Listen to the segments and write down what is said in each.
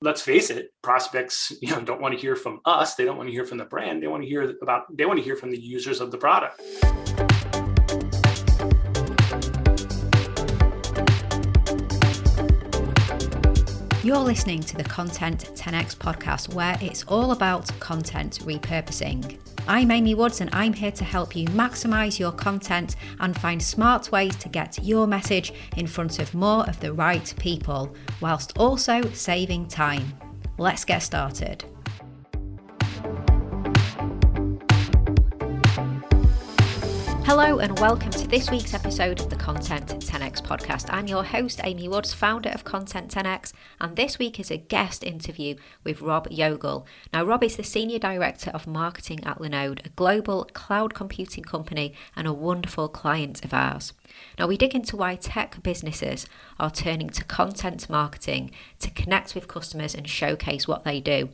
let's face it, prospects, don't want to hear from us. They don't want to hear from the brand. They want to hear from the users of the product. You're listening to the Content 10x podcast, where it's all about content repurposing. I'm Amy Woods, and I'm here to help you maximize your content and find smart ways to get your message in front of more of the right people, whilst also saving time. Let's get started. Hello and welcome to this week's episode of the Content 10x podcast. I'm your host, Amy Woods, founder of Content 10x, and this week is a guest interview with Rob Yoegel. Now, Rob is the Senior Director of Marketing at Linode, a global cloud computing company and a wonderful client of ours. Now, we dig into why tech businesses are turning to content marketing to connect with customers and showcase what they do.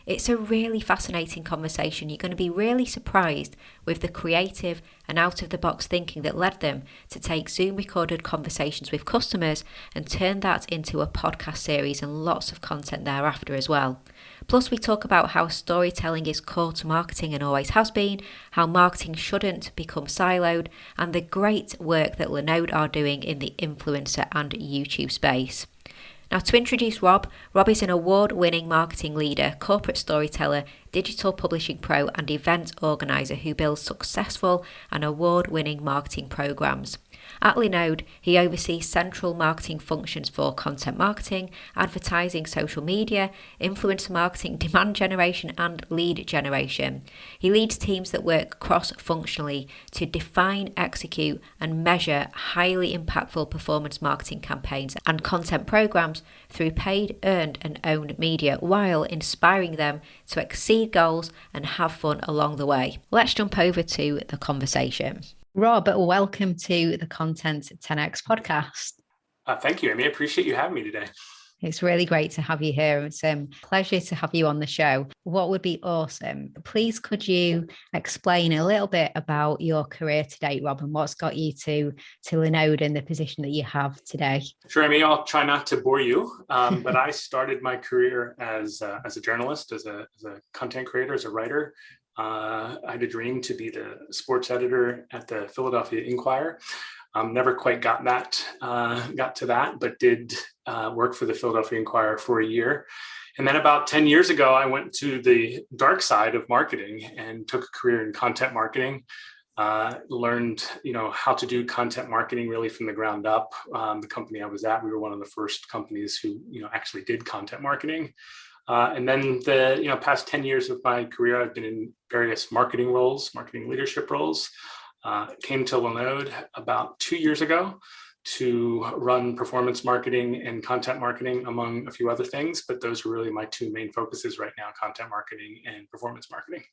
It's a really fascinating conversation. You're going to be really surprised with the creative and out-of-the-box thinking that led them to take Zoom-recorded conversations with customers and turn that into a podcast series and lots of content thereafter as well. Plus, we talk about how storytelling is core to marketing and always has been, how marketing shouldn't become siloed, and the great work that Linode are doing in the influencer and YouTube space. Now, to introduce Rob is an award-winning marketing leader, corporate storyteller, digital publishing pro, and event organizer who builds successful and award-winning marketing programs. At Linode, he oversees central marketing functions for content marketing, advertising, social media, influencer marketing, demand generation, and lead generation. He leads teams that work cross-functionally to define, execute, and measure highly impactful performance marketing campaigns and content programs through paid, earned, and owned media, while inspiring them to exceed goals and have fun along the way. Let's jump over to the conversation. Rob, welcome to the Content 10x podcast. Thank you, Amy. I appreciate you having me today. It's really great to have you here. It's a pleasure to have you on the show. What would be awesome? Please, could you explain a little bit about your career to date, Rob, and what's got you to Linode in the position that you have today? Sure, Amy. I'll try not to bore you, but I started my career as a journalist, as a content creator, as a writer. I had a dream to be the sports editor at the Philadelphia Inquirer. Never quite got to that, but did work for the Philadelphia Inquirer for a year. And then about 10 years ago, I went to the dark side of marketing and took a career in content marketing. Learned, how to do content marketing really from the ground up. The company I was at, we were one of the first companies who, actually did content marketing. And then the past 10 years of my career, I've been in various marketing leadership roles. Came to Linode about 2 years ago to run performance marketing and content marketing, among a few other things. But those are really my two main focuses right now: content marketing and performance marketing.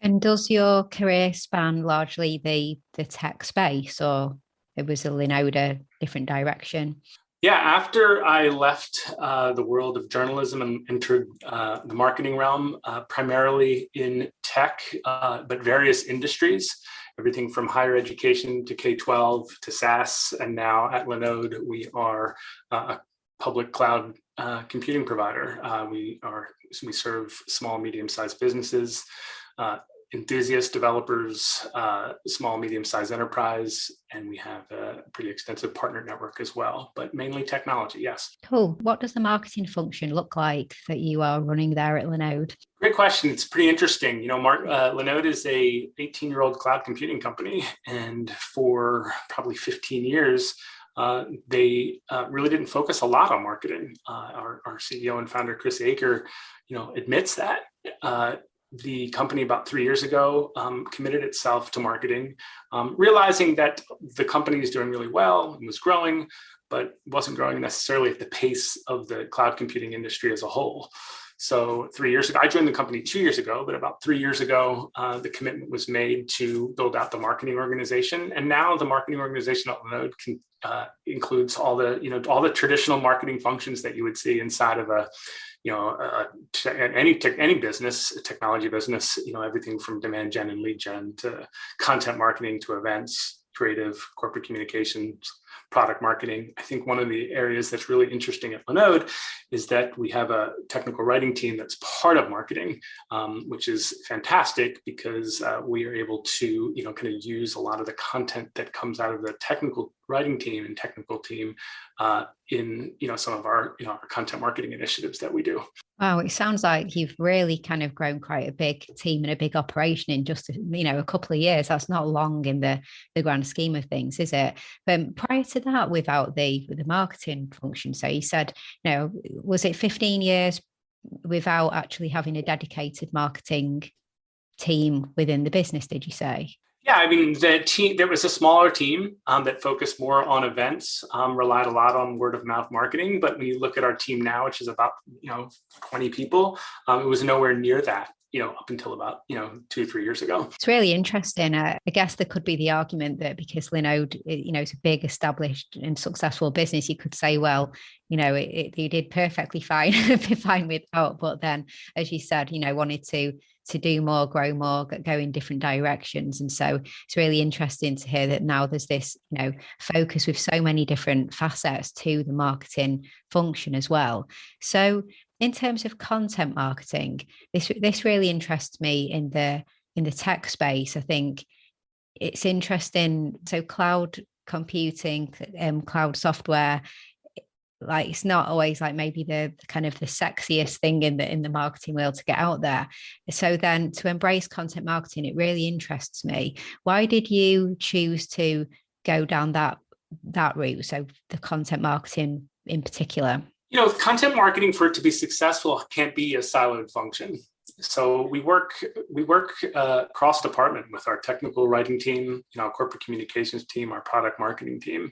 And does your career span largely the tech space, or it was a Linode a different direction? Yeah, after I left the world of journalism and entered the marketing realm, primarily in tech, but various industries, everything from higher education to K-12 to SaaS. And now at Linode, we are a public cloud computing provider. We serve small, medium-sized businesses, enthusiast developers, small, medium-sized enterprise, and we have a pretty extensive partner network as well, but mainly technology, yes. Cool. What does the marketing function look like that you are running there at Linode? Great question. It's pretty interesting. Linode is a 18-year-old cloud computing company, and for probably 15 years, they really didn't focus a lot on marketing. Our CEO and founder, Chris Aker, admits that. The company about 3 years ago committed itself to marketing, realizing that the company is doing really well and was growing, but wasn't growing necessarily at the pace of the cloud computing industry as a whole. So 3 years ago, I joined the company 2 years ago, but about 3 years ago, the commitment was made to build out the marketing organization. And now the marketing organization at Linode includes all the traditional marketing functions that you would see inside of any business, a technology business, everything from demand gen and lead gen to content marketing to events, creative, corporate communications, product marketing. I think one of the areas that's really interesting at Linode is that we have a technical writing team that's part of marketing, which is fantastic because we are able to, kind of use a lot of the content that comes out of the technical writing team and technical team in, some of our, our content marketing initiatives that we do. Wow, it sounds like you've really kind of grown quite a big team and a big operation in just, a couple of years. That's not long in the grand scheme of things, is it? But prior to that, without the marketing function, so you said, was it 15 years without actually having a dedicated marketing team within the business, did you say? Yeah, I mean, the team, there was a smaller team that focused more on events, relied a lot on word of mouth marketing. But when you look at our team now, which is about, 20 people, it was nowhere near that, up until about, 2-3 years ago. It's really interesting. I guess there could be the argument that because Linode, is a big, established and successful business, you could say, well, you did perfectly fine, fine without, but then, as you said, wanted to do more, grow more, go in different directions. And so it's really interesting to hear that now there's this, focus with so many different facets to the marketing function as well. So in terms of content marketing, this really interests me in the tech space. I think it's interesting. So cloud computing, cloud software, like it's not always like maybe the kind of the sexiest thing in the marketing world to get out there. So then to embrace content marketing, it really interests me. Why did you choose to go down that route? So the content marketing in particular. Content marketing, for it to be successful, can't be a siloed function. So we work cross department with our technical writing team, our corporate communications team, our product marketing team.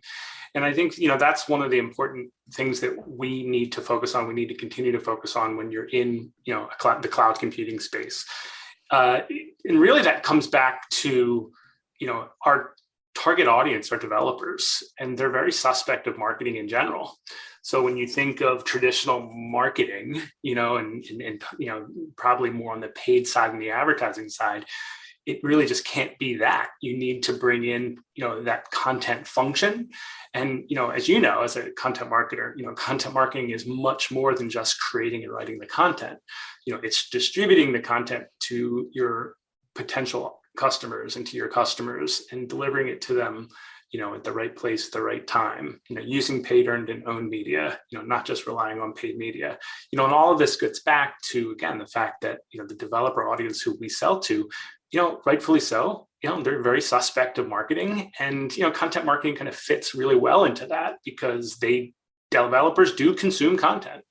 And I think, that's one of the important things that we need to focus on. We need to continue to focus on when you're in, the cloud computing space. And really that comes back to, our target audience are developers, and they're very suspect of marketing in general. So when you think of traditional marketing, and probably more on the paid side than the advertising side, it really just can't be that. You need to bring in, that content function. And, as as a content marketer, content marketing is much more than just creating and writing the content. It's distributing the content to your potential customers and to your customers and delivering it to them, at the right place at the right time, using paid, earned, and owned media, not just relying on paid media, and all of this gets back to, again, the fact that, the developer audience who we sell to, rightfully so, they're very suspect of marketing, and, content marketing kind of fits really well into that because developers do consume content.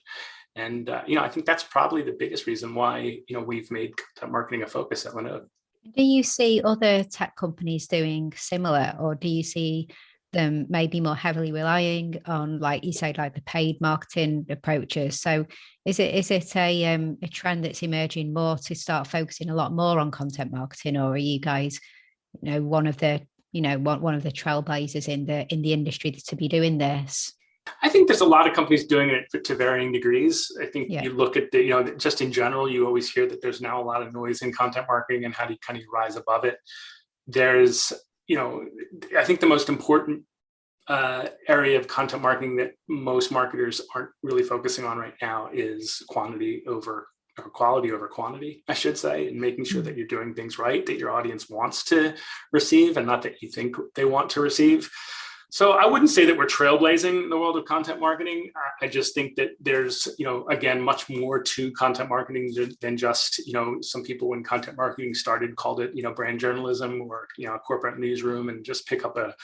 And, I think that's probably the biggest reason why, we've made content marketing a focus at Linode. Do you see other tech companies doing similar, or do you see them maybe more heavily relying on, like you say, like the paid marketing approaches? So is it a trend that's emerging more to start focusing a lot more on content marketing, or are you guys, one of the trailblazers in the industry to be doing this? I think there's a lot of companies doing it to varying degrees. I think you look at just in general, you always hear that there's now a lot of noise in content marketing, and how do you kind of rise above it? There's, I think the most important area of content marketing that most marketers aren't really focusing on right now is quality over quantity, I should say, and making sure that you're doing things right, that your audience wants to receive and not that you think they want to receive. So I wouldn't say that we're trailblazing the world of content marketing. I just think that there's, again, much more to content marketing than just, some people when content marketing started called it, brand journalism or, a corporate newsroom, and just pick up a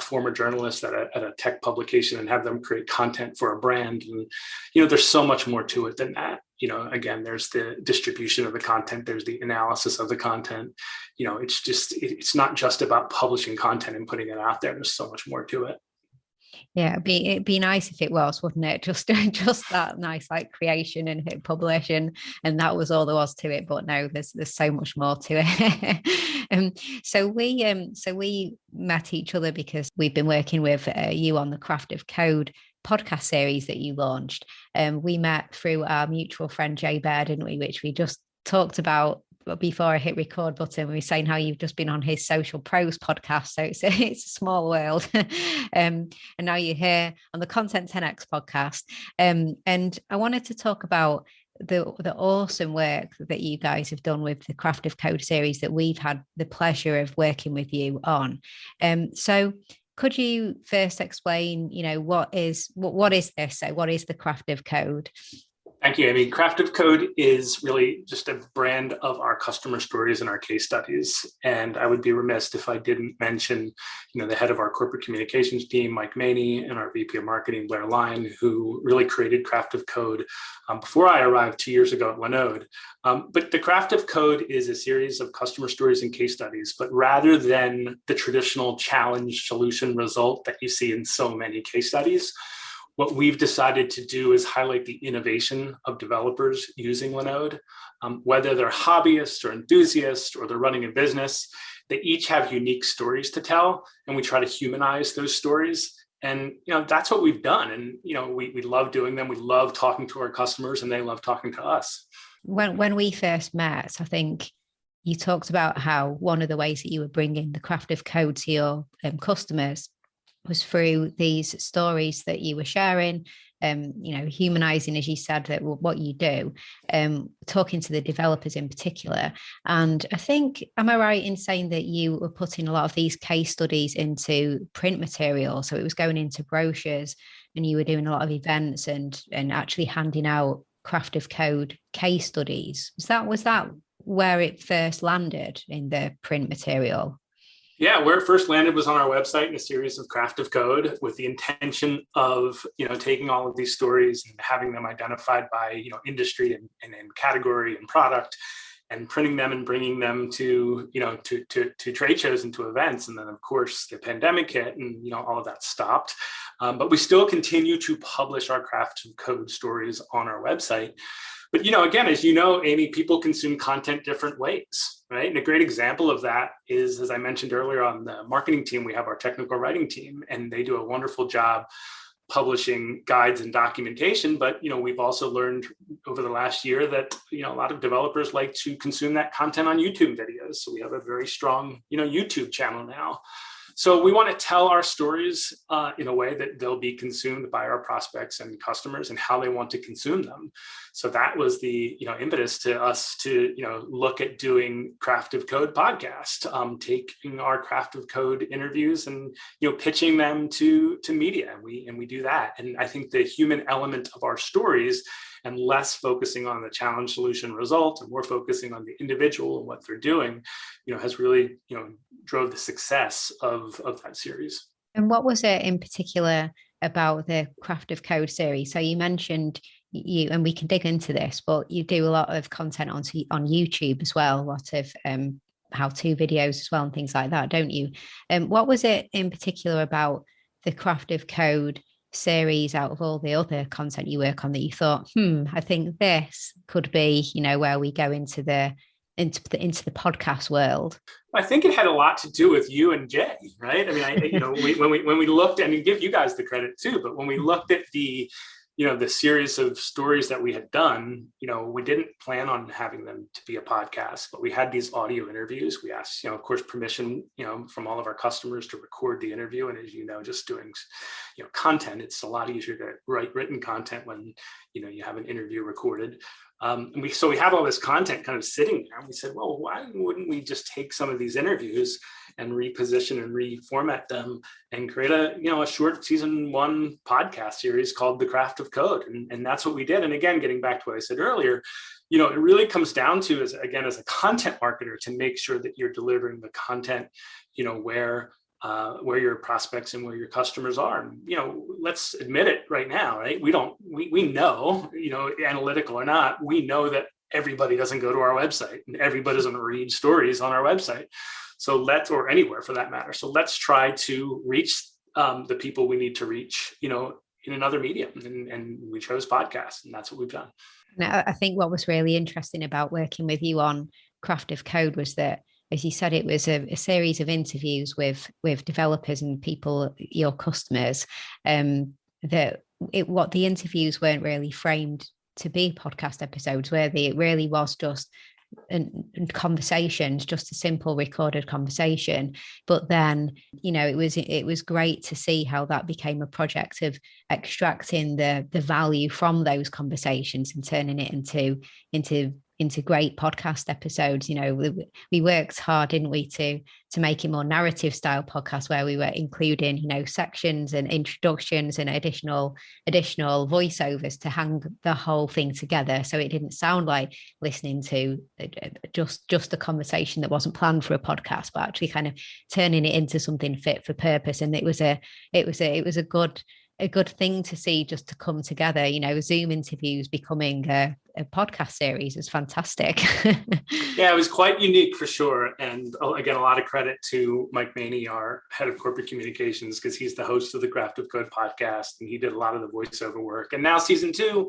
former journalist at a tech publication and have them create content for a brand. And, there's so much more to it than that. Again, there's the distribution of the content, there's the analysis of the content. It's not just about publishing content and putting it out there. There's so much more to it. Yeah, it'd be nice if it was, wouldn't it? Just that nice like creation and hit publish and that was all there was to it. But no, there's so much more to it. So we met each other because we've been working with you on the Craft of Code podcast series that you launched. We met through our mutual friend Jay Bear, didn't we? Which we just talked about before I hit record button, we were saying how you've just been on his Social Pros podcast. So it's a small world. And now you're here on the Content 10X podcast. And I wanted to talk about the awesome work that you guys have done with the Craft of Code series that we've had the pleasure of working with you on. So could you first explain, what is this? So what is the Craft of Code? Thank you, Amy. Craft of Code is really just a brand of our customer stories and our case studies. And I would be remiss if I didn't mention, the head of our corporate communications team, Mike Maney, and our VP of marketing, Blair Line, who really created Craft of Code before I arrived 2 years ago at Linode. But the Craft of Code is a series of customer stories and case studies, but rather than the traditional challenge solution result that you see in so many case studies, what we've decided to do is highlight the innovation of developers using Linode, whether they're hobbyists or enthusiasts or they're running a business. They each have unique stories to tell, and we try to humanize those stories. And that's what we've done. And we love doing them. We love talking to our customers, and they love talking to us. When we first met, I think you talked about how one of the ways that you were bringing the Craft of Code to your customers was through these stories that you were sharing, humanizing, as you said, that what you do, talking to the developers in particular. And I think, am I right in saying that you were putting a lot of these case studies into print material? So it was going into brochures, and you were doing a lot of events and actually handing out Craft of Code case studies. Was that where it first landed in the print material? Yeah, where it first landed was on our website in a series of Craft of Code with the intention of, taking all of these stories and having them identified by, industry and category and product, and printing them and bringing them to trade shows and to events. And then, of course, the pandemic hit and, all of that stopped. But we still continue to publish our Craft of Code stories on our website. But, again, as you know, Amy, people consume content different ways, right? And a great example of that is, as I mentioned earlier, on the marketing team, we have our technical writing team, and they do a wonderful job publishing guides and documentation. But, we've also learned over the last year that, a lot of developers like to consume that content on YouTube videos. So we have a very strong, YouTube channel now. So we want to tell our stories in a way that they'll be consumed by our prospects and customers and how they want to consume them. So that was the impetus to us to look at doing Craft of Code podcast, taking our Craft of Code interviews and pitching them to media, and we do that. And I think the human element of our stories, and less focusing on the challenge solution result and more focusing on the individual and what they're doing, has really, drove the success of that series. And what was it in particular about the Craft of Code series? So you mentioned you, and we can dig into this, but you do a lot of content on YouTube as well, a lot of how-to videos as well and things like that, don't you? What was it in particular about the Craft of Code series out of all the other content you work on that you thought, I think this could be, where we go into the podcast world? I think it had a lot to do with you and Jay, right? I mean, when we looked, and give you guys the credit too, but when we looked at the series of stories that we had done, we didn't plan on having them to be a podcast, but we had these audio interviews. We asked, of course, permission, from all of our customers to record the interview. And as just doing, content, it's a lot easier to write written content when, you have an interview recorded. And we had all this content kind of sitting there, and we said, well, why wouldn't we just take some of these interviews and reposition and reformat them and create a short season 1 podcast series called The Craft of Code? And that's what we did. And again, getting back to what I said earlier, it really comes down to, as a content marketer, to make sure that you're delivering the content, where your prospects and where your customers are. And, let's admit it right now, right? We know, analytical or not, we know that everybody doesn't go to our website and everybody doesn't read stories on our website. So or anywhere for that matter. So let's try to reach the people we need to reach, in another medium. And we chose podcasts, and that's what we've done. Now, I think what was really interesting about working with you on Craft of Code was that, as you said, it was a series of interviews with developers and people, your customers, what the interviews weren't really framed to be podcast episodes, where it really was just and conversations, just a simple recorded conversation. But then, it was great to see how that became a project of extracting the value from those conversations and turning it into great podcast episodes. We worked hard, didn't we, to make a more narrative style podcast where we were including, sections and introductions and additional voiceovers to hang the whole thing together. So it didn't sound like listening to just a conversation that wasn't planned for a podcast, but actually kind of turning it into something fit for purpose. And it was a good thing to see just to come together. Zoom interviews becoming a podcast series is fantastic. Yeah, it was quite unique for sure. And again, a lot of credit to Mike Maney, our head of corporate communications, because he's the host of the Craft of Code podcast, and he did a lot of the voiceover work. And now season 2,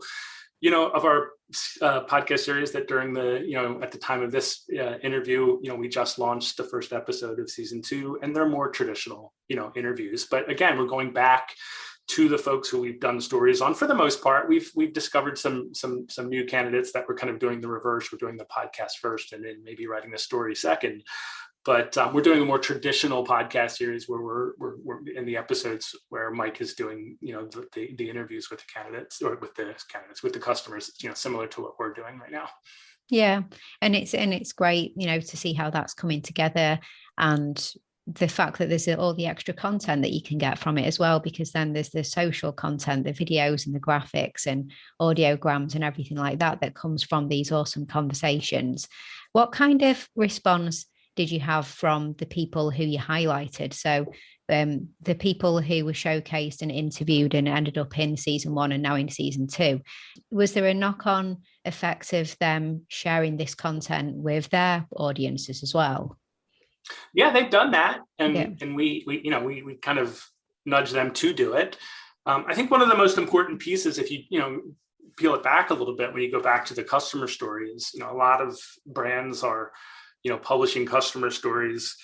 of our podcast series, that during the, at the time of this interview, we just launched the first episode of season 2, and they're more traditional, interviews. But again, we're going back to the folks who we've done stories on. For the most part, we've discovered some new candidates that we're kind of doing the reverse. We're doing the podcast first and then maybe writing the story second. But we're doing a more traditional podcast series where we're in the episodes where Mike is doing, the interviews with the candidates, or with the customers, similar to what we're doing right now. Yeah. And it's great, to see how that's coming together, and the fact that there's all the extra content that you can get from it as well, because then there's the social content, the videos and the graphics and audiograms and everything like that comes from these awesome conversations. What kind of response did you have from the people who you highlighted? So the people who were showcased and interviewed and ended up in season 1 and now in season 2, was there a knock-on effect of them sharing this content with their audiences as well? Yeah, they've done that, and we kind of nudge them to do it. I think one of the most important pieces, if you peel it back a little bit, when you go back to the customer stories, a lot of brands are publishing customer stories.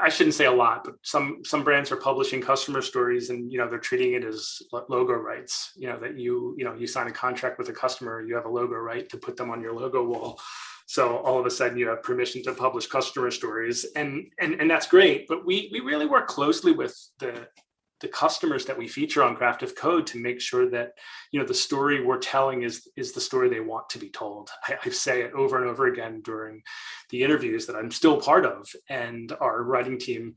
I shouldn't say a lot, but some brands are publishing customer stories, and they're treating it as logo rights. That you sign a contract with a customer, you have a logo right to put them on your logo wall. So all of a sudden you have permission to publish customer stories, and that's great. But we really work closely with the customers that we feature on Craft of Code to make sure that the story we're telling is the story they want to be told. I say it over and over again during the interviews that I'm still part of, and our writing team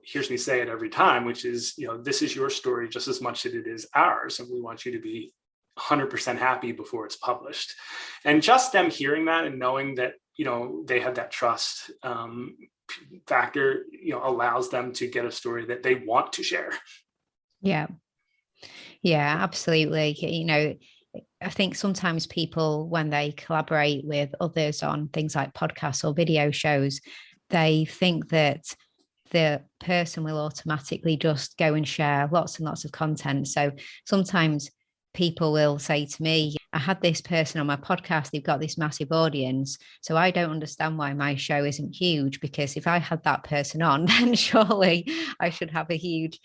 hears me say it every time, which is this is your story just as much as it is ours, and we want you to be 100% happy before it's published. And just them hearing that and knowing that they have that trust factor allows them to get a story that they want to share. Yeah absolutely. I think sometimes people, when they collaborate with others on things like podcasts or video shows, they think that the person will automatically just go and share lots and lots of content. So sometimes people will say to me, I had this person on my podcast, they've got this massive audience, so I don't understand why my show isn't huge, because if I had that person on, then surely I should have a huge,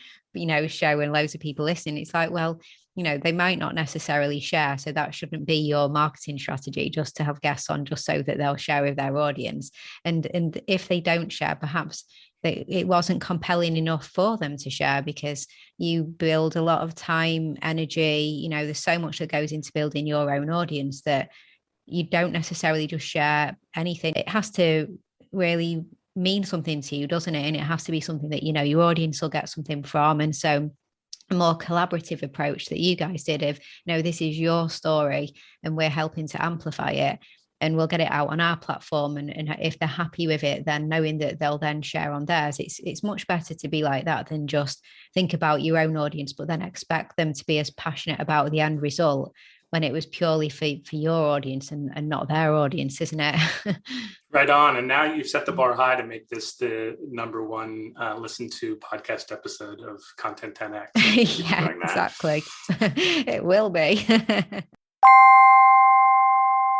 show and loads of people listening. It's like, well, they might not necessarily share, so that shouldn't be your marketing strategy, just to have guests on just so that they'll share with their audience. And if they don't share, perhaps it wasn't compelling enough for them to share, because you build a lot of time, energy, there's so much that goes into building your own audience that you don't necessarily just share anything. It has to really mean something to you, doesn't it? And it has to be something that, your audience will get something from. And so a more collaborative approach that you guys did of, this is your story and we're helping to amplify it, and we'll get it out on our platform. And if they're happy with it, then knowing that they'll then share on theirs, it's much better to be like that than just think about your own audience, but then expect them to be as passionate about the end result when it was purely for your audience and not their audience, isn't it? Right on. And now you've set the bar high to make this the #1 listened to podcast episode of Content 10X. Yeah, exactly. It will be.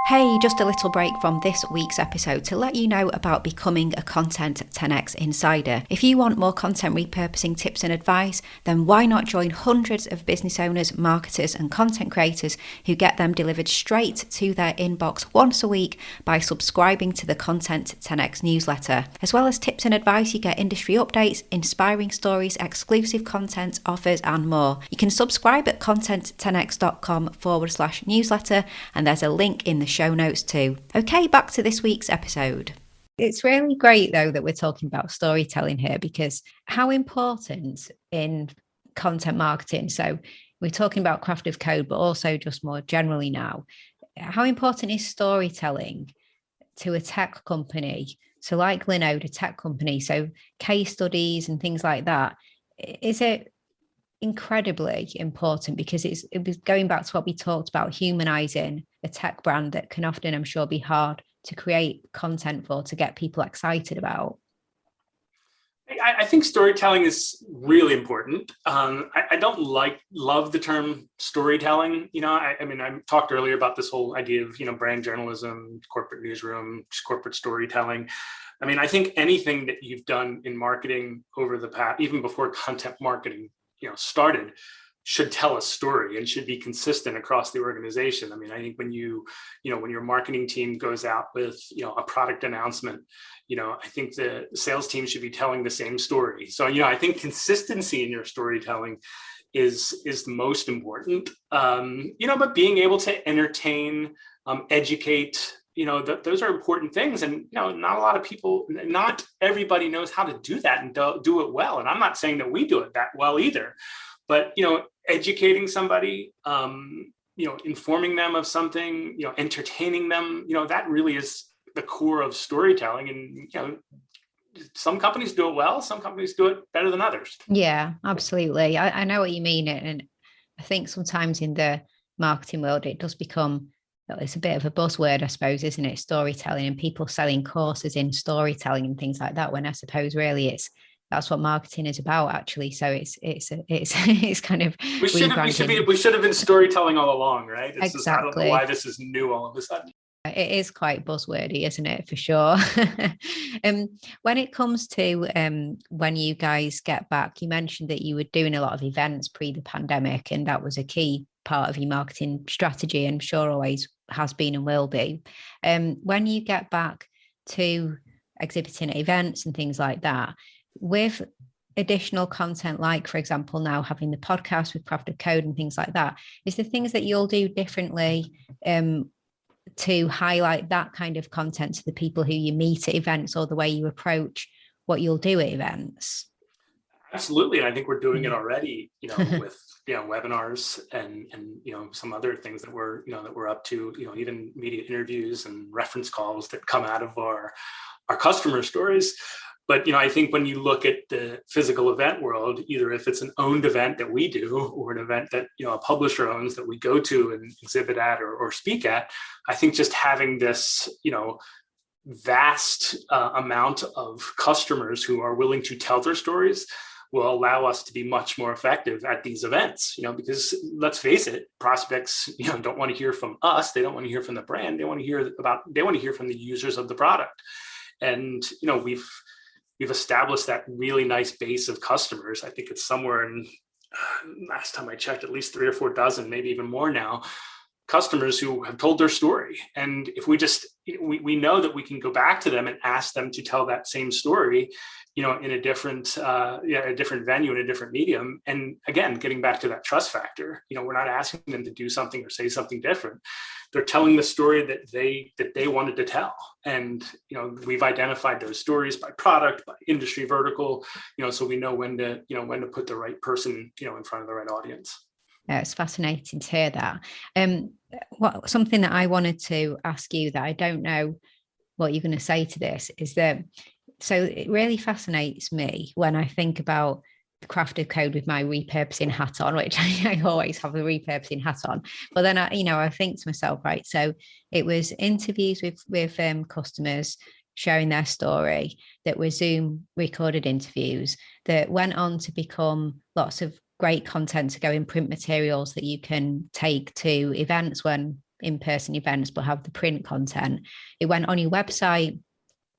Hey, just a little break from this week's episode to let you know about becoming a Content 10x Insider. If you want more content repurposing tips and advice, then why not join hundreds of business owners, marketers, and content creators who get them delivered straight to their inbox once a week by subscribing to the Content 10x newsletter. As well as tips and advice, you get industry updates, inspiring stories, exclusive content, offers, and more. You can subscribe at content10x.com/newsletter, and there's a link in the show notes too. Okay, back to this week's episode. It's really great though that we're talking about storytelling here, because how important in content marketing, so we're talking about Craft of Code, but also just more generally now, how important is storytelling to a tech company? So like Linode, a tech company, so case studies and things like that. Is it incredibly important? Because it was going back to what we talked about, humanizing a tech brand that can often, I'm sure, be hard to create content for, to get people excited about. I think storytelling is really important. I don't love the term storytelling. I mean, I talked earlier about this whole idea of, brand journalism, corporate newsroom, corporate storytelling. I mean, I think anything that you've done in marketing over the past, even before content marketing, started, should tell a story and should be consistent across the organization. I mean, I think when when your marketing team goes out with, a product announcement, I think the sales team should be telling the same story. So, I think consistency in your storytelling is the most important, but being able to entertain, educate, those are important things. And, not everybody knows how to do that and do it well. And I'm not saying that we do it that well either, but, educating somebody, informing them of something, entertaining them, that really is the core of storytelling. And, some companies do it well, some companies do it better than others. Yeah, absolutely. I know what you mean. And I think sometimes in the marketing world, it does become, it's a bit of a buzzword, I suppose, isn't it? Storytelling, and people selling courses in storytelling and things like that, when I suppose really that's what marketing is about, actually. So it's kind of we should have been storytelling all along, right? Exactly. Just, I don't know why this is new all of a sudden. It is quite buzzwordy, isn't it? For sure. When it comes to when you guys get back, you mentioned that you were doing a lot of events pre the pandemic, and that was a key part of your marketing strategy, and sure always has been and will be. When you get back to exhibiting at events and things like that, with additional content, like for example now having the podcast with Craft of Code and things like that, is there things that you'll do differently to highlight that kind of content to the people who you meet at events, or the way you approach what you'll do at events? Absolutely. And I think we're doing it already, with, webinars and some other things that we're up to, even media interviews and reference calls that come out of our customer stories. But, I think when you look at the physical event world, either if it's an owned event that we do, or an event that, a publisher owns that we go to and exhibit at or speak at, I think just having this, vast amount of customers who are willing to tell their stories will allow us to be much more effective at these events, because let's face it, prospects, don't want to hear from us. They don't want to hear from the brand. They want to hear from the users of the product. And, we've established that really nice base of customers. I think it's somewhere in, last time I checked, at least 3 or 4 dozen, maybe even more now, customers who have told their story. And if we know that we can go back to them and ask them to tell that same story, in a different venue, in a different medium. And again, getting back to that trust factor, we're not asking them to do something or say something different. They're telling the story that they wanted to tell. And, we've identified those stories by product, by industry vertical, so we know when to put the right person, in front of the right audience. It's fascinating to hear that. Something that I wanted to ask you that I don't know what you're going to say to this is that, so it really fascinates me when I think about the Craft of Code with my repurposing hat on, which I always have the repurposing hat on. But then I think to myself, right, so it was interviews with customers sharing their story that were Zoom recorded interviews that went on to become lots of great content to go in print materials that you can take to events when in-person events, but have the print content. It went on your website,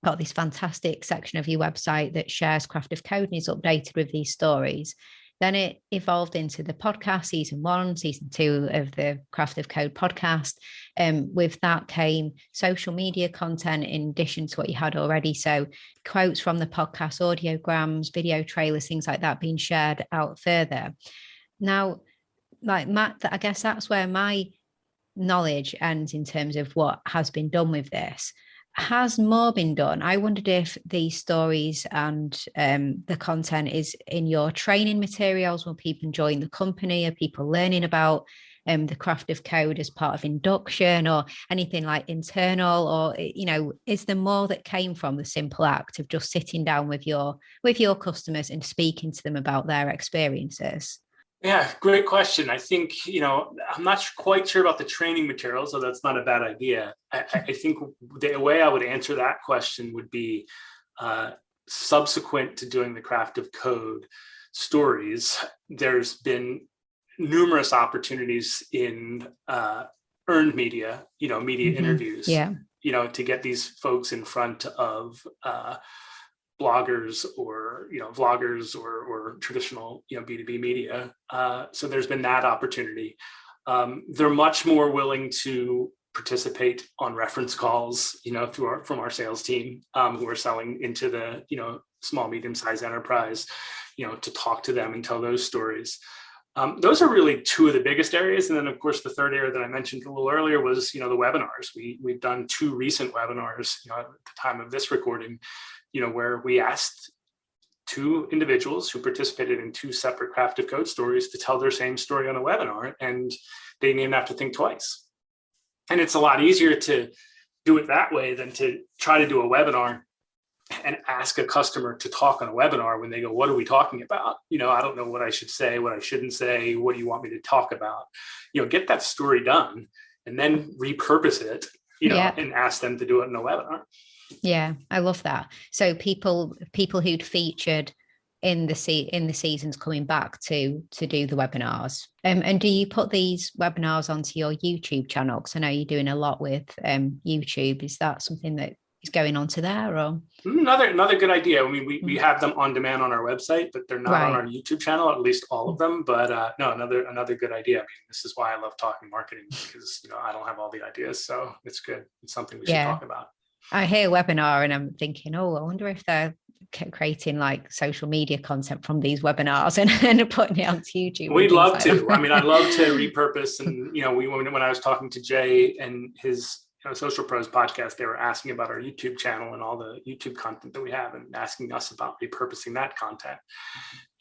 got this fantastic section of your website that shares Craft of Code and is updated with these stories. Then it evolved into the podcast, season 1, season 2 of the Craft of Code podcast. With that came social media content in addition to what you had already. So quotes from the podcast, audiograms, video trailers, things like that being shared out further. Now, like Matt, I guess that's where my knowledge ends in terms of what has been done with this. Has more been done? I wondered if these stories and the content is in your training materials when people join the company. Are people learning about the Craft of Code as part of induction or anything like internal? Or, you know, is there more that came from the simple act of just sitting down with your customers and speaking to them about their experiences? Yeah, great question. I think, you know, I'm not quite sure about the training materials, so that's not a bad idea. I think the way I would answer that question would be subsequent to doing the Craft of Code stories, there's been numerous opportunities in earned media, you know, media interviews, you know, to get these folks in front of bloggers or, you know, vloggers or traditional, you know, B2B media. So there's been that opportunity. They're much more willing to participate on reference calls, you know, from our sales team who are selling into the, you know, small, medium-sized enterprise, you know, to talk to them and tell those stories. Those are really two of the biggest areas. And then, of course, the third area that I mentioned a little earlier was, you know, the webinars. We've done 2 recent webinars, you know, at the time of this recording, you know, where we asked 2 individuals who participated in 2 separate Craft of Code stories to tell their same story on a webinar, and they didn't even have to think twice. And it's a lot easier to do it that way than to try to do a webinar and ask a customer to talk on a webinar when they go, what are we talking about? You know, I don't know what I should say, what I shouldn't say. What do you want me to talk about? You know, get that story done and then repurpose it, you know, and ask them to do it in a webinar. Yeah, I love that. So people who'd featured in the seasons coming back to do the webinars. And do you put these webinars onto your YouTube channel? Because I know you're doing a lot with YouTube. Is that something that is going onto there, or another good idea? I mean, we have them on demand on our website, but they're not on our YouTube channel, at least all of them. But no, another good idea. I mean, this is why I love talking marketing, because, you know, I don't have all the ideas, so it's good. It's something we should talk about. I hear webinar and I'm thinking, I wonder if they're creating like social media content from these webinars and putting it onto YouTube. We'd love to. I mean, I'd love to repurpose. And, you know, when I was talking to Jay and his Social Pros podcast, they were asking about our YouTube channel and all the YouTube content that we have and asking us about repurposing that content.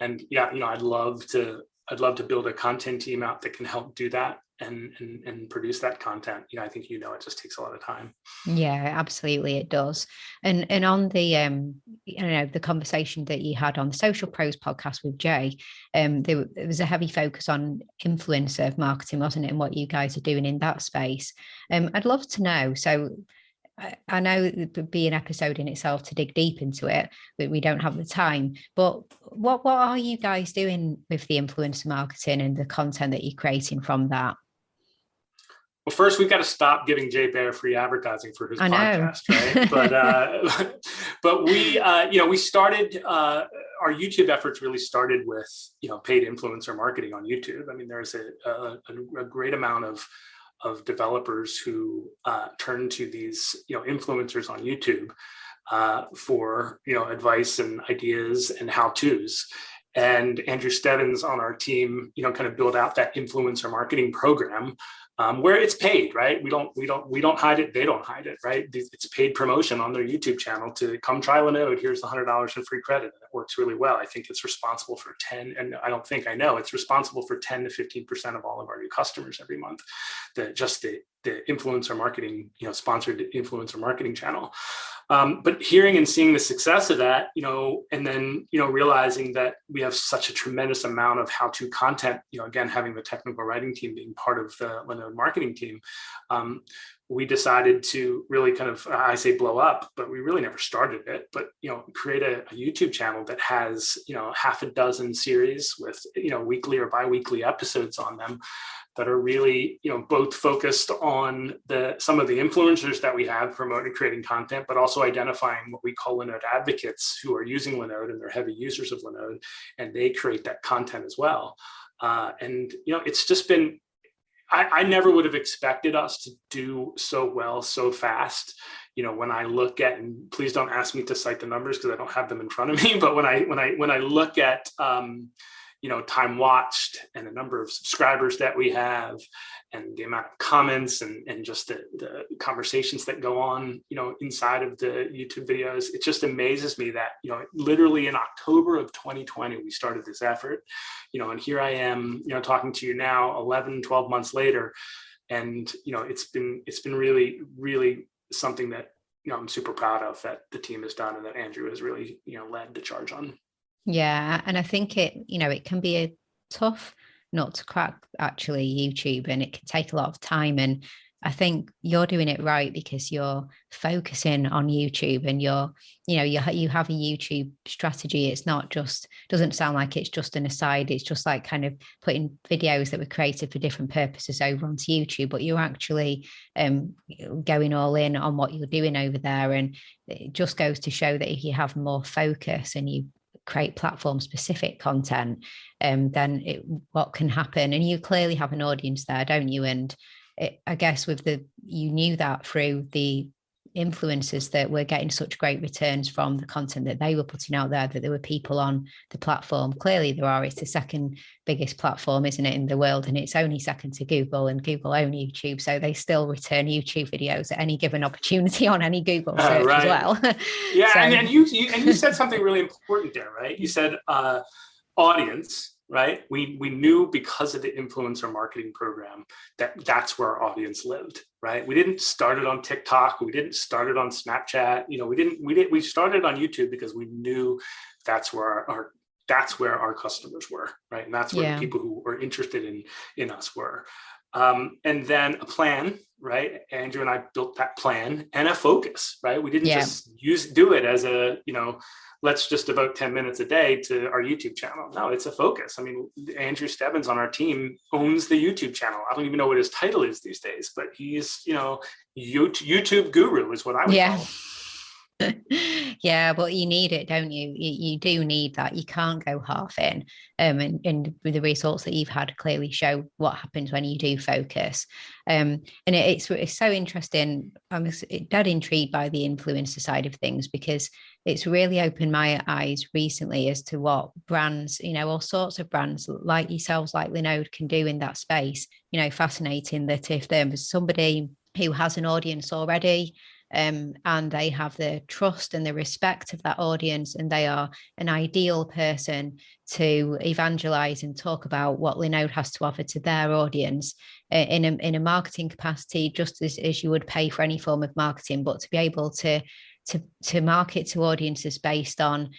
And yeah, you know, I'd love to build a content team out that can help do that and produce that content. You know, I think, you know, it just takes a lot of time. Yeah, absolutely, it does. And on the you know, the conversation that you had on the Social Pros podcast with Jay, there was a heavy focus on influencer marketing, wasn't it, and what you guys are doing in that space. I'd love to know. So I know it would be an episode in itself to dig deep into it, but we don't have the time. But what are you guys doing with the influencer marketing and the content that you're creating from that? Well, first, we've got to stop giving Jay Baer free advertising for his podcast, right? But we, you know, we started, our YouTube efforts really started with, you know, paid influencer marketing on YouTube. I mean, there's a great amount of developers who turn to these, you know, influencers on YouTube for, you know, advice and ideas and how-tos. And Andrew Stebbins on our team, you know, kind of build out that influencer marketing program where it's paid, right? We don't hide it. They don't hide it, right? It's paid promotion on their YouTube channel to come try Linode. Here's the $100 in free credit. And it works really well. I think it's responsible for I know it's responsible for 10 to 15% of all of our new customers every month. The influencer marketing, you know, sponsored influencer marketing channel. But hearing and seeing the success of that, you know, and then, you know, realizing that we have such a tremendous amount of how-to content, you know, again, having the technical writing team being part of the Linode marketing team, we decided to really kind of, I say blow up, but we really never started it, but, create a YouTube channel that has, half a dozen series with, weekly or bi-weekly episodes on them that are really, both focused on some of the influencers that we have promoting creating content, but also identifying what we call Linode advocates who are using Linode and they're heavy users of Linode, and they create that content as well. And it's just been, I never would have expected us to do so well so fast. When I look at, and please don't ask me to cite the numbers because I don't have them in front of me, but when I look at time watched and the number of subscribers that we have and the amount of comments and just the conversations that go on, inside of the YouTube videos, it just amazes me that, literally in October of 2020, we started this effort, and here I am, talking to you now 11, 12 months later. And, it's been really, really something that, I'm super proud of that the team has done and that Andrew has really, led the charge on. Yeah. And I think it can be a tough nut to crack, actually, YouTube, and it can take a lot of time. And I think you're doing it right because you're focusing on YouTube and you have a YouTube strategy. It's not just, doesn't sound like it's just an aside. It's just like kind of putting videos that were created for different purposes over onto YouTube, but you're actually going all in on what you're doing over there. And it just goes to show that if you have more focus and you create platform specific content, then what can happen. And you clearly have an audience there, don't you? And I guess you knew that through the influencers that were getting such great returns from the content that they were putting out there, that there were people on the platform. Clearly there are. It's the second biggest platform, isn't it, in the world, and it's only second to Google, and Google own YouTube, so they still return YouTube videos at any given opportunity on any Google search right. As well. Yeah. So, and you said something really important there, right? You said audience. Right. We knew because of the influencer marketing program that's where our audience lived. Right. We didn't start it on TikTok. We didn't start it on Snapchat. We started on YouTube because we knew that's where our customers were. Right. And that's where the people who were interested in us were. And then a plan. Right. Andrew and I built that plan and a focus. Right. We didn't just do it as a, let's just devote 10 minutes a day to our YouTube channel. No, it's a focus. I mean, Andrew Stebbins on our team owns the YouTube channel. I don't even know what his title is these days, but he's, YouTube guru is what I would call him. Yeah, but you need it, don't you? You do need that. You can't go half in. And the results that you've had clearly show what happens when you do focus. And it's so interesting. I'm dead intrigued by the influencer side of things because it's really opened my eyes recently as to what brands, all sorts of brands like yourselves, like Linode, can do in that space. Fascinating that if there was somebody who has an audience already, and they have the trust and the respect of that audience, and they are an ideal person to evangelize and talk about what Linode has to offer to their audience in a marketing capacity, just as you would pay for any form of marketing, but to be able to market to audiences based on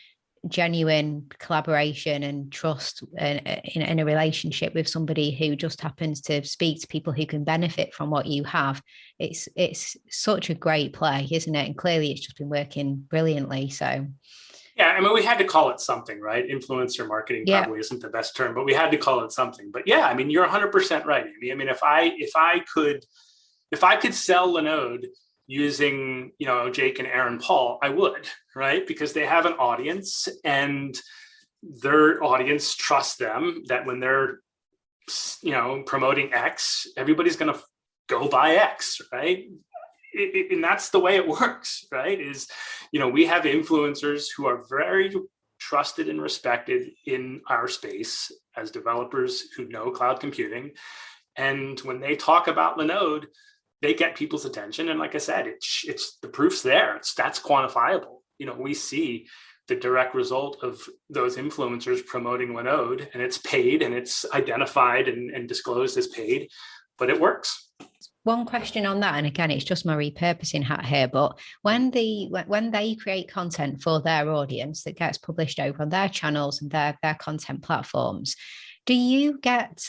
genuine collaboration and trust in a relationship with somebody who just happens to speak to people who can benefit from what you have. It's such a great play, isn't it? And clearly it's just been working brilliantly. So yeah, I mean, we had to call it something, right? Influencer marketing probably isn't the best term, but we had to call it something. But yeah, I mean, you're 100% right, Amy. I mean, if I could sell Linode using, Jake and Aaron Paul, I would, right? Because they have an audience and their audience trusts them that when they're, promoting X, everybody's going to go buy X, right? And that's the way it works, right? Is, we have influencers who are very trusted and respected in our space as developers who know cloud computing. And when they talk about Linode, they get people's attention. And like I said, it's the proof's there. That's quantifiable. We see the direct result of those influencers promoting Linode, and it's paid and it's identified and disclosed as paid, but it works. One question on that, and again, it's just my repurposing hat here, but when they create content for their audience that gets published over on their channels and their content platforms, do you get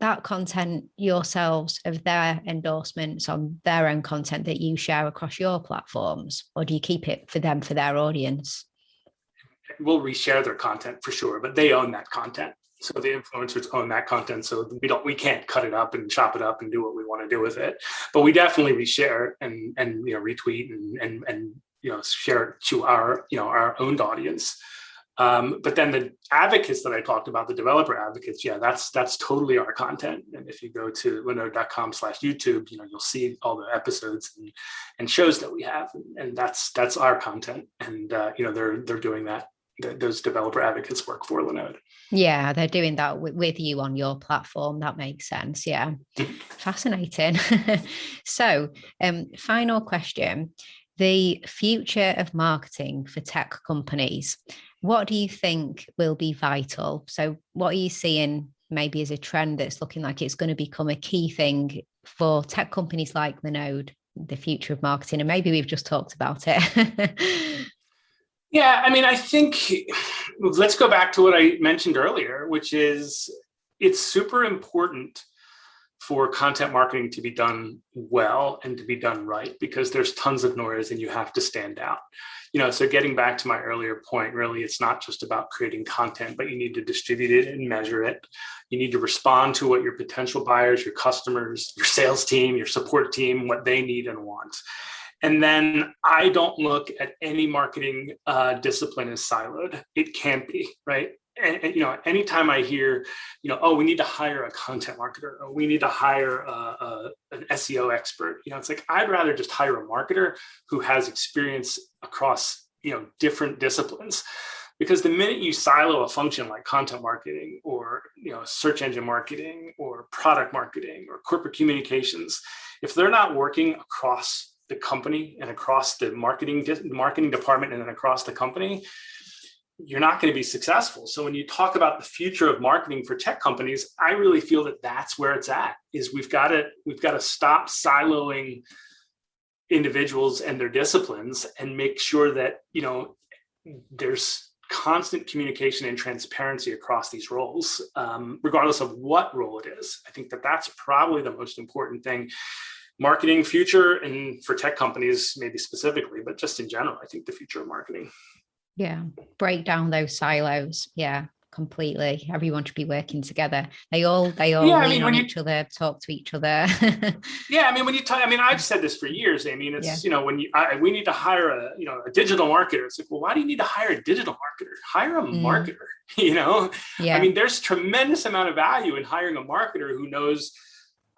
that content yourselves of their endorsements on their own content that you share across your platforms, or do you keep it for them, for their audience? We'll reshare their content for sure, but they own that content. So the influencers own that content. So we can't cut it up and chop it up and do what we want to do with it. But we definitely reshare and retweet and share it to our owned audience. But then the advocates that I talked about, the developer advocates, that's totally our content. And if you go to linode.com/YouTube, you'll see all the episodes and shows that we have, and that's our content. And they're doing that. Those developer advocates work for Linode. Yeah, they're doing that with you on your platform. That makes sense. Yeah, fascinating. So, final question. The future of marketing for tech companies, what do you think will be vital? So what are you seeing maybe as a trend that's looking like it's going to become a key thing for tech companies like Linode, the future of marketing? And maybe we've just talked about it. Yeah, I mean, I think let's go back to what I mentioned earlier, which is it's super important for content marketing to be done well and to be done right, because there's tons of noise and you have to stand out. So getting back to my earlier point, really, it's not just about creating content, but you need to distribute it and measure it. You need to respond to what your potential buyers, your customers, your sales team, your support team, what they need and want. And then I don't look at any marketing discipline as siloed. It can't be, right? And anytime I hear, oh, we need to hire a content marketer, or we need to hire an SEO expert, it's like, I'd rather just hire a marketer who has experience across, different disciplines. Because the minute you silo a function like content marketing or, search engine marketing or product marketing or corporate communications, if they're not working across the company and across the marketing department and then across the company, you're not going to be successful. So when you talk about the future of marketing for tech companies, I really feel that that's where it's at, is we've got to stop siloing individuals and their disciplines and make sure that, there's constant communication and transparency across these roles, regardless of what role it is. I think that that's probably the most important thing. Marketing future, and for tech companies maybe specifically, but just in general, I think the future of marketing. Yeah, break down those silos. Yeah, completely. Everyone should be working together. They all lean on each other, talk to each other. Yeah, I mean, when you talk, I've said this for years. It's we need to hire a digital marketer. It's like, well, why do you need to hire a digital marketer? Hire a marketer. Yeah. There's tremendous amount of value in hiring a marketer who knows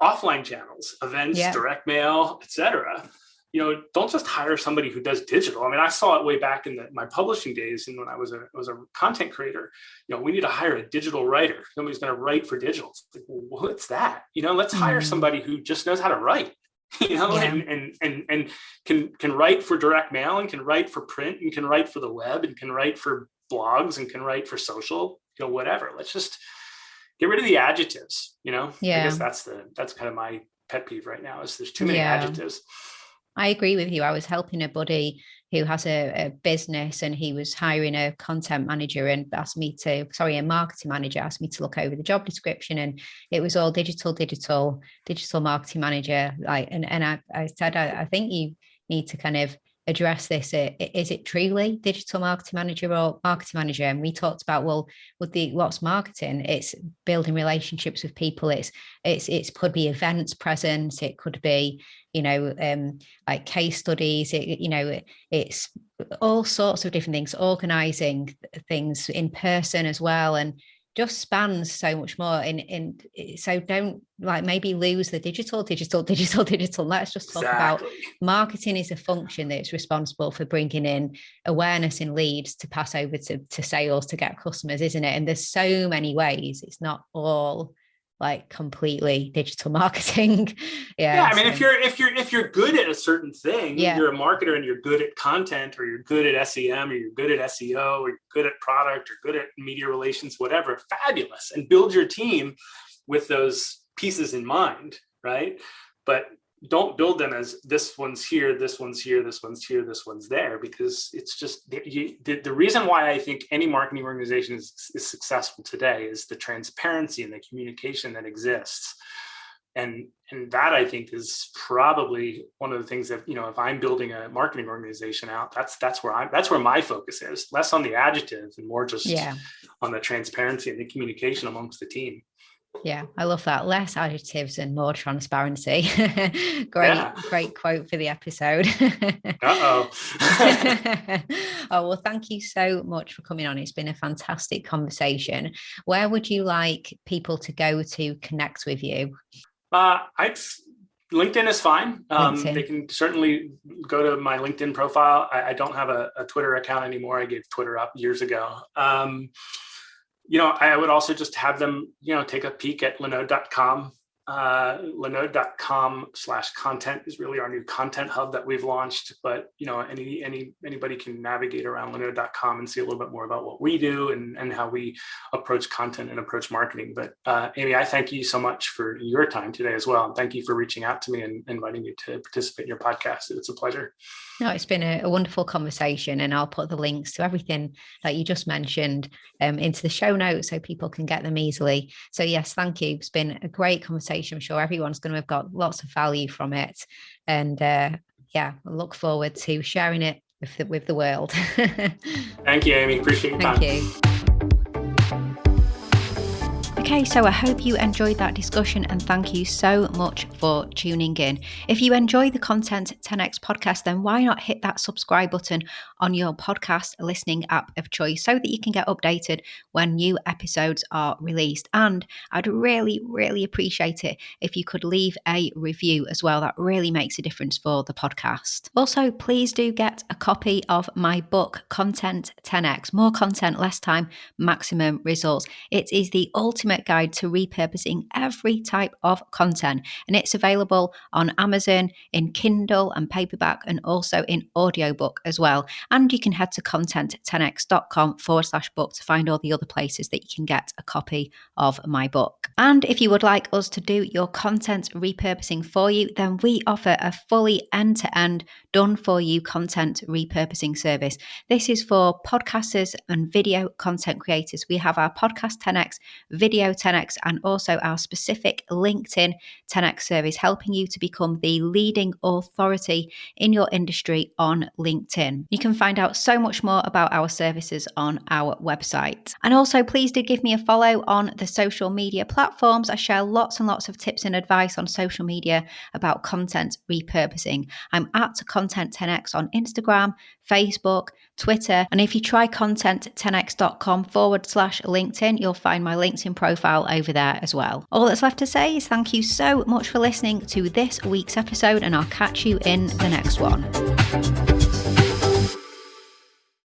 offline channels, events, direct mail, etc. Don't just hire somebody who does digital. I saw it way back in my publishing days, and when I was a content creator. We need to hire a digital writer. Somebody's going to write for digital. It's like, well, what's that? Let's hire somebody who just knows how to write. And can write for direct mail, and can write for print, and can write for the web, and can write for blogs, and can write for social. Whatever. Let's just get rid of the adjectives. I guess that's kind of my pet peeve right now, is there's too many adjectives. I agree with you. I was helping a buddy who has a business, and he was hiring a content manager and a marketing manager, asked me to look over the job description, and it was all digital marketing manager. I said, I think you need to kind of address this. Is it truly digital marketing manager or marketing manager? And we talked about, what's marketing? It's building relationships with people. It could be events presence. It could be, like case studies. It's all sorts of different things, organizing things in person as well. And just spans so much more. So don't maybe lose the digital. Let's just talk about marketing is a function that's responsible for bringing in awareness and leads to pass over to sales to get customers, isn't it? And there's so many ways. It's not all completely digital marketing. If you're good at a certain thing, you're a marketer and you're good at content, or you're good at SEM, or you're good at SEO, or you're good at product, or good at media relations, whatever, fabulous. And build your team with those pieces in mind, right? But don't build them as this one's here, this one's here, this one's here, this one's there, because it's just the reason why I think any marketing organization is successful today is the transparency and the communication that exists. And that, I think, is probably one of the things that, if I'm building a marketing organization out, that's where my focus is, less on the adjectives and more just on the transparency and the communication amongst the team. Yeah, I love that. Less adjectives and more transparency. Great quote for the episode. Uh-oh. Oh, well, thank you so much for coming on. It's been a fantastic conversation. Where would you like people to go to connect with you? LinkedIn is fine. They can certainly go to my LinkedIn profile. I don't have a Twitter account anymore. I gave Twitter up years ago. I would also just have them, take a peek at Linode.com. Linode.com/content is really our new content hub that we've launched. But, anybody can navigate around Linode.com and see a little bit more about what we do and how we approach content and approach marketing. But Amy, I thank you so much for your time today as well. And thank you for reaching out to me and inviting me to participate in your podcast. It's a pleasure. No, it's been a wonderful conversation, and I'll put the links to everything that you just mentioned into the show notes so people can get them easily. So yes, thank you. It's been a great conversation. I'm sure everyone's going to have got lots of value from it. And I look forward to sharing it with the world. Thank you, Amy. Appreciate your time. Thank you. Okay, so I hope you enjoyed that discussion, and thank you so much for tuning in. If you enjoy the Content 10X podcast, then why not hit that subscribe button on your podcast listening app of choice so that you can get updated when new episodes are released. And I'd really, really appreciate it if you could leave a review as well. That really makes a difference for the podcast. Also, please do get a copy of my book, Content 10X, More Content, Less Time, Maximum Results. It is the ultimate guide to repurposing every type of content, and it's available on Amazon in Kindle and paperback, and also in audiobook as well. And you can head to content10x.com/book to find all the other places that you can get a copy of my book. And if you would like us to do your content repurposing for you, then we offer a fully end-to-end done for you content repurposing service. This is for podcasters and video content creators. We have our Podcast 10X, Video 10X, and also our specific LinkedIn 10X service, helping you to become the leading authority in your industry on LinkedIn. You can find out so much more about our services on our website. And also, please do give me a follow on the social media platforms. I share lots and lots of tips and advice on social media about content repurposing. I'm at Content 10X on Instagram, Facebook, Twitter. And if you try content10x.com/LinkedIn, you'll find my LinkedIn profile over there as well. All that's left to say is thank you so much for listening to this week's episode, and I'll catch you in the next one.